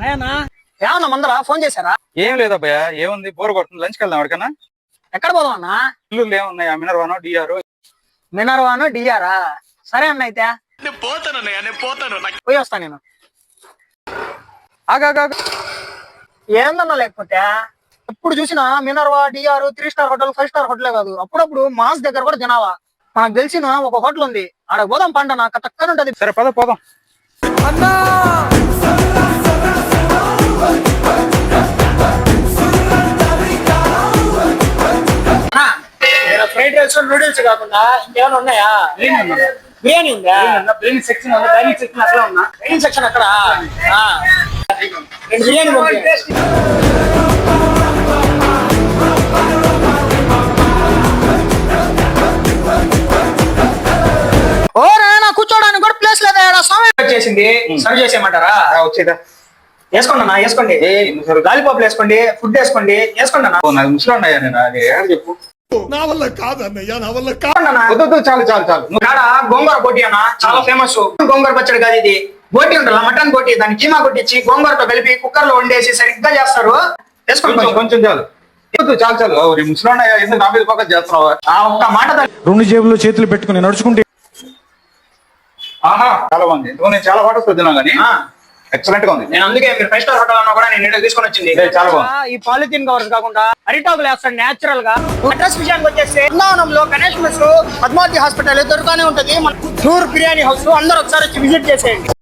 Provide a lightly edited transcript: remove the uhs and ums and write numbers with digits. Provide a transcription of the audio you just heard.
అయ్యనా ఏమన్నా మందరా ఫోన్ చేశారా? ఏం లేదబ్బయ్యా, ఏముంది బోర్ కొడుతుంది, లంచ్కి వెళ్దాం ఎక్కడికన్నా. ఎక్కడ పోదాం అన్నా? ఇల్లు ఏమున్నాయి, మినర్వానో డిఆర్. మినర్వాను డిఆరా? సరే అన్న అయితే పోయి వస్తా నేను. ఆగా ఏందన్నా లేకపోతే ఎప్పుడు చూసినా Minerva DR 3 star hotel 5 star హోటలే కాదు, అప్పుడప్పుడు మాస్ దగ్గర కూడా తినాలా. మనకు తెలిసిన ఒక హోటల్ ఉంది, ఆడ పోదాం పంట నాకు తక్కువ ఉంటది. సరే పద పోదాం. ఫ్రైడ్ రైస్ నూడిల్స్ కాకుండా ఇంకేమైనా ఉన్నాయా? బిర్యానీ ఉందా? బిర్యానీ సెక్షన్ డైనింగ్ సెక్షన్ అట్లా ఉన్నా. ట్రైనింగ్ సెక్షన్ అక్కడ 2 బిర్యానీ ఓ నాయనా కూర్చోడానికి కూడా ప్లేస్ లేదా? సమయం చేసింది, సర్వ్ చేసేయమంటారా? వచ్చేదా వేసుకోండి అన్న, వేసుకోండి. లాలీపాప్ వేసుకోండి, ఫుడ్ వేసుకోండి, వేసుకోండి అన్న. నాకు ముసలు ఉన్నాయా నేను, అది చెప్పు. నా వల్ల కాదన్నయ్యా, నా వల్ల చాలు చాలు చాలు. కాడ గోంగూర బోటి అన్న, చాలా ఫేమస్. గోంగూర పచ్చడి కాదు ఇది, బోటి ఉండాల, మటన్ బోటి. దాన్ని కీమా కొట్టించి గోంగూరతో కలిపి కుక్కర్ లో వండేసి సరిగ్గా చేస్తారు. వేసుకోండి కొంచెం చాలు. చాలు చాలు. ముసలు ఉన్నాయా, ఎందుకు నా మీద ఫోకస్ చేస్తున్నావా? ఆ ఒక్క మాట 2 జేబుల్లో చేతులు పెట్టుకుని నడుచుకుంటే ఆహా చాలా బాగుంది. నేను చాలా హోటల్స్ వద్దున్నా కానీ ఎక్సలెంట్ గా ఉంది. నేను అందుకే మీరు 5 స్టార్ హోటల్ అన్నా కూడా నేను ఇంటికి తీసుకొని వచ్చింది. చాలా బాగుంది. ఈ పాలిథిన్ కవర్స్ కాకుండా అరిటాకులు వేస్తాడు నేచురల్ గా. అడ్రస్ విషయానికి వచ్చేసి బృందావనంలో గణేష్ మెస్, పద్మావతి హాస్పిటల్ దొరకనే ఉంటది. మన టూర్ బిర్యానీ హౌస్, అందరూ ఒకసారి వచ్చి విజిట్ చేసేయండి.